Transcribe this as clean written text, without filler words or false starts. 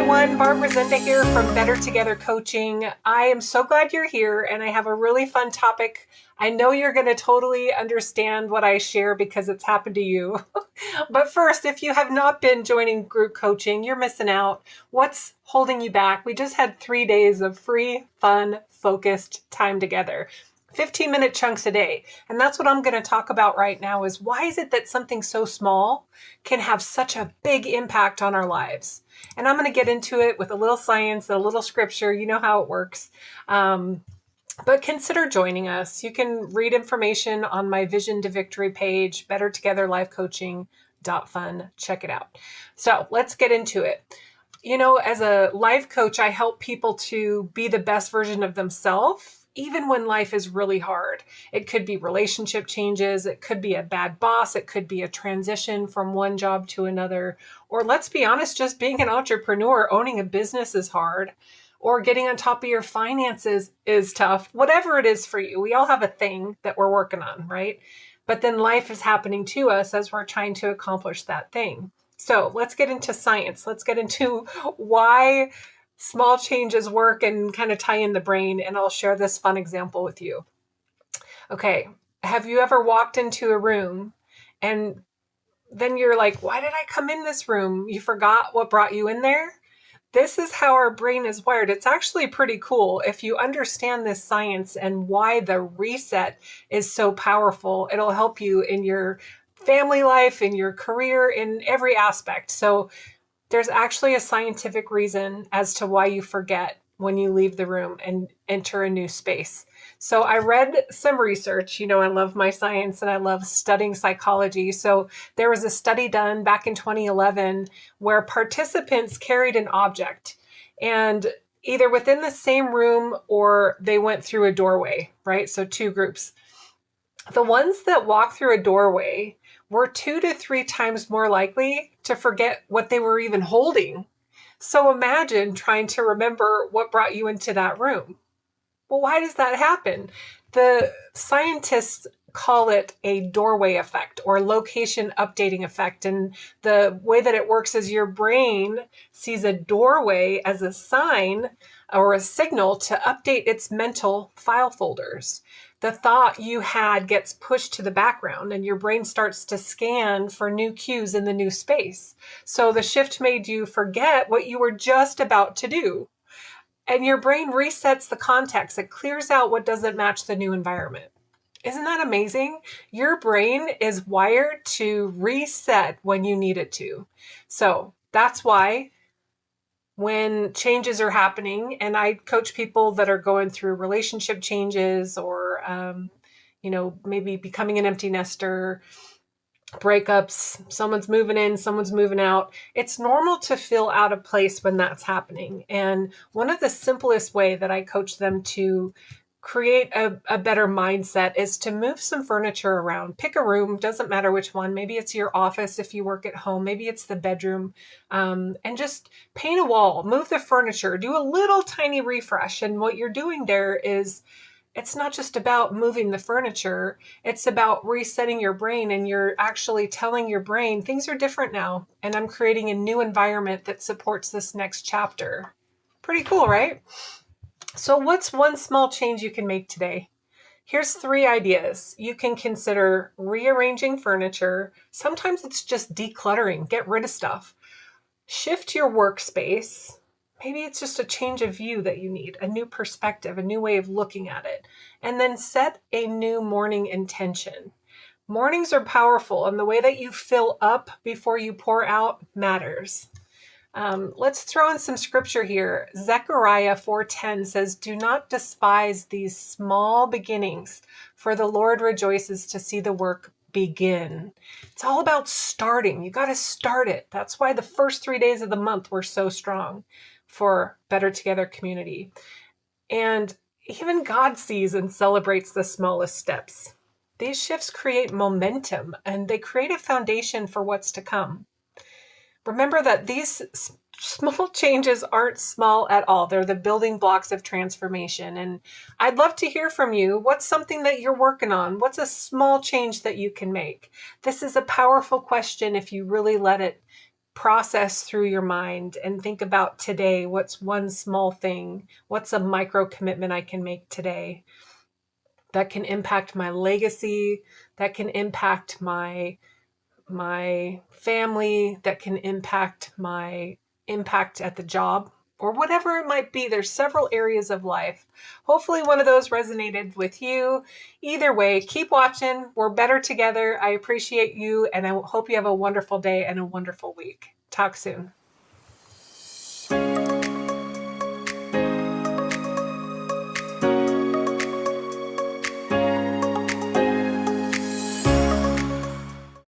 everyone, Barb Rosenda here from Better Together Coaching. I am so glad you're here, and I have a really fun topic. I know you're going to totally understand what I share because it's happened to you. But first, if you have not been joining group coaching, you're missing out. What's holding you back? We just had 3 days of free, fun, focused time together. 15-minute chunks a day. And that's what I'm going to talk about right now is why is it that something so small can have such a big impact on our lives? And I'm going to get into it with a little science, a little scripture. You know how it works. But consider joining us. You can read information on my Vision to Victory page, bettertogetherlifecoaching.fun. Check it out. So let's get into it. You know, as a life coach, I help people to be the best version of themselves, even when life is really hard. It could be relationship changes. It could be a bad boss. It could be a transition from one job to another. Or let's be honest, just being an entrepreneur, owning a business is hard. Or getting on top of your finances is tough. Whatever it is for you, we all have a thing that we're working on, right? But then life is happening to us as we're trying to accomplish that thing. So let's get into science. Let's get into why small changes work and kind of tie in the brain. And I'll share this fun example with you. Okay. Have you ever walked into a room and then you're like, why did I come in this room? You forgot what brought you in there? This is how our brain is wired. It's actually pretty cool. If you understand this science and why the reset is so powerful, it'll help you in your family life, in your career, in every aspect. So there's actually a scientific reason as to why you forget when you leave the room and enter a new space. So I read some research. You know, I love my science and I love studying psychology. So there was a study done back in 2011 where participants carried an object and either within the same room or they went through a doorway, right? So two groups. The ones that walk through a doorway were 2 to 3 times more likely to forget what they were even holding. So imagine trying to remember what brought you into that room. Well, why does that happen? The scientists call it a doorway effect or location updating effect. And the way that it works is your brain sees a doorway as a sign or a signal to update its mental file folders. The thought you had gets pushed to the background and your brain starts to scan for new cues in the new space. So the shift made you forget what you were just about to do. And your brain resets the context. It clears out what doesn't match the new environment. Isn't that amazing? Your brain is wired to reset when you need it to. So that's why when changes are happening, and I coach people that are going through relationship changes or, maybe becoming an empty nester, breakups, someone's moving in, someone's moving out. It's normal to feel out of place when that's happening. And one of the simplest way that I coach them to create a better mindset is to move some furniture around. Pick a room, doesn't matter which one. Maybe it's your office if you work at home. Maybe it's the bedroom. And just paint a wall, move the furniture, do a little tiny refresh. And what you're doing there is it's not just about moving the furniture. It's about resetting your brain, and you're actually telling your brain things are different now. And I'm creating a new environment that supports this next chapter. Pretty cool, right? So what's one small change you can make today? Here's 3 ideas. You can consider rearranging furniture. Sometimes it's just decluttering, get rid of stuff. Shift your workspace. Maybe it's just a change of view that you need, a new perspective, a new way of looking at it. And then set a new morning intention. Mornings are powerful, and the way that you fill up before you pour out matters. Let's throw in some scripture here. Zechariah 4:10 says, "Do not despise these small beginnings, for the Lord rejoices to see the work begin." It's all about starting. You got to start it. That's why the first 3 days of the month were so strong for Better Together community. And even God sees and celebrates the smallest steps. These shifts create momentum and they create a foundation for what's to come. Remember that these small changes aren't small at all. They're the building blocks of transformation. And I'd love to hear from you. What's something that you're working on? What's a small change that you can make? This is a powerful question if you really let it process through your mind and think about today. What's one small thing? What's a micro commitment I can make today that can impact my legacy, that can impact my family, that can impact my impact at the job, or whatever it might be. There's several areas of life. Hopefully one of those resonated with you. Either way, keep watching. We're better together. I appreciate you, and I hope you have a wonderful day and a wonderful week. Talk soon.